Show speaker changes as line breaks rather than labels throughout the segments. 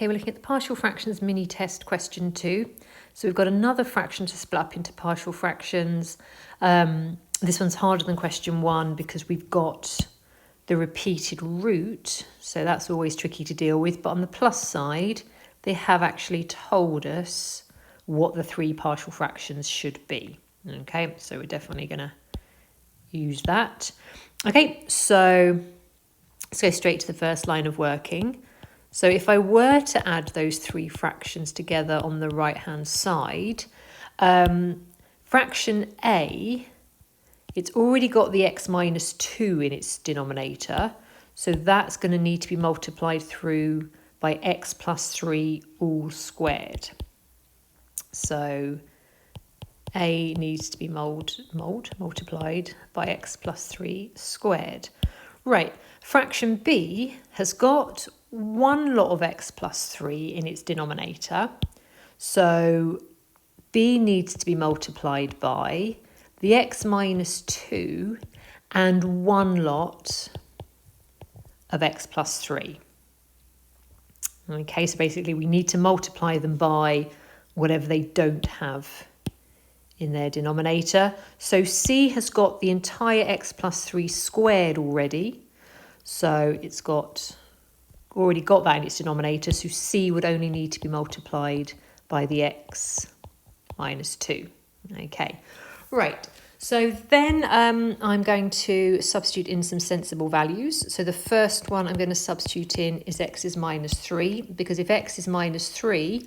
Okay, we're looking at the partial fractions mini test question 2. So we've got another fraction to split up into partial fractions. This one's harder than question 1 because we've got the repeated root. So that's always tricky to deal with. But on the plus side, they have actually told us what the 3 partial fractions should be. Okay, so we're definitely going to use that. Okay, so let's go straight to the first line of working. So if I were to add those 3 fractions together on the right hand side, fraction A, it's already got the x minus 2 in its denominator, so that's going to need to be multiplied through by x plus 3 all squared. So A needs to be multiplied by x plus 3 squared. Right, fraction B has got one lot of x plus 3 in its denominator. So B needs to be multiplied by the x minus 2 and one lot of x plus 3. Okay, so basically we need to multiply them by whatever they don't have in their denominator. So C has got the entire x plus 3 squared already. So it's already got that in its denominator. So C would only need to be multiplied by the x minus 2. Okay, right. So then I'm going to substitute in some sensible values. So the first one I'm going to substitute in is x is minus 3, because if x is minus 3,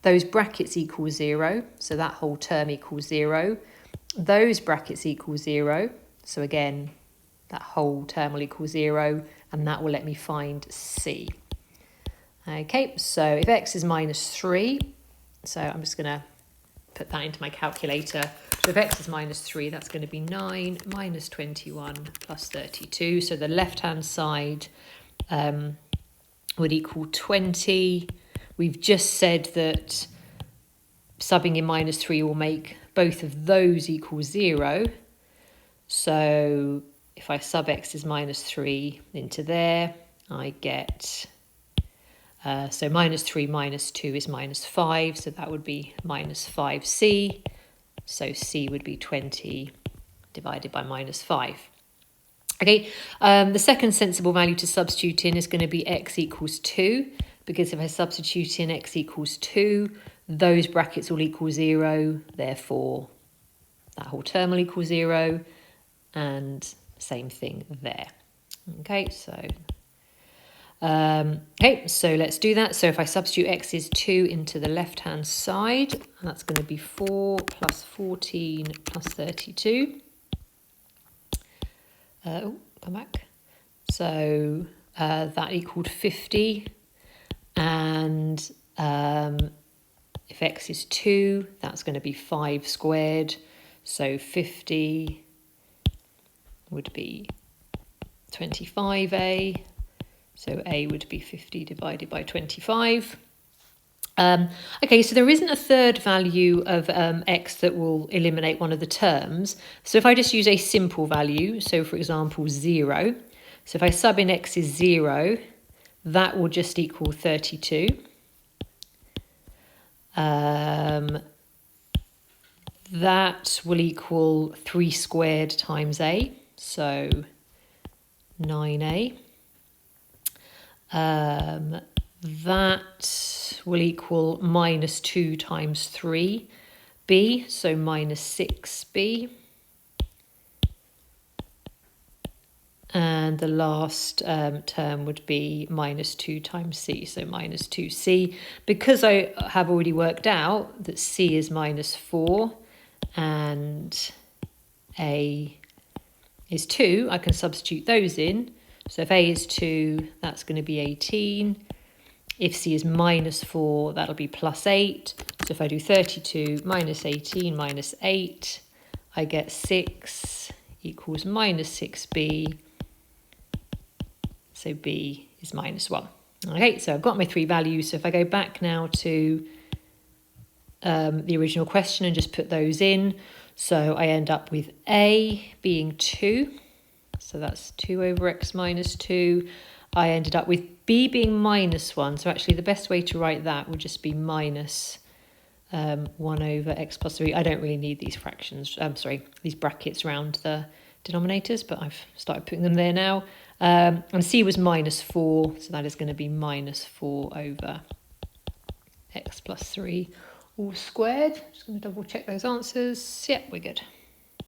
those brackets equal 0, so that whole term equals 0. Those brackets equal 0, so again, that whole term will equal 0, and that will let me find C. Okay, so if x is minus 3, so I'm just going to put that into my calculator. So if x is minus 3, that's going to be 9 minus 21 plus 32. So the left-hand side would equal 20. We've just said that subbing in minus 3 will make both of those equal 0. So if I sub x is minus 3 into there, I get, so minus 3 minus 2 is minus 5, so that would be minus 5c. So C would be 20 divided by minus 5. Okay, the second sensible value to substitute in is going to be x equals 2, because if I substitute in x equals 2, those brackets will equal 0, therefore that whole term will equal 0, and same thing there. Okay, so let's do that. So if I substitute x is 2 into the left-hand side, that's going to be 4 plus 14 plus 32. Come back. So that equaled 50. And if x is 2, that's going to be 5 squared. So 50 would be 25a. So a would be 50 divided by 25. Okay, so there isn't a third value of x that will eliminate one of the terms. So if I just use a simple value, so for example 0, so if I sub in x is 0, that will just equal 32. That will equal 3 squared times a, so 9a. That will equal minus 2 times 3b, so minus 6b. And the last term would be minus 2 times c, so minus 2c. Because I have already worked out that c is minus 4 and a is 2, I can substitute those in. So if a is 2, that's going to be 18. If c is minus 4, that'll be plus 8. So if I do 32 minus 18 minus 8, I get 6 equals minus 6b. So b is minus 1. Okay, so I've got my 3 values. So if I go back now to the original question and just put those in, so I end up with a being 2. So that's 2 over x minus 2. I ended up with b being minus 1. So actually the best way to write that would just be minus 1 over x plus 3. I don't really need these fractions, these brackets around the denominators, but I've started putting them there now. And c was minus 4, so that is going to be minus 4 over x plus 3 all squared. Just going to double check those answers. Yeah, we're good.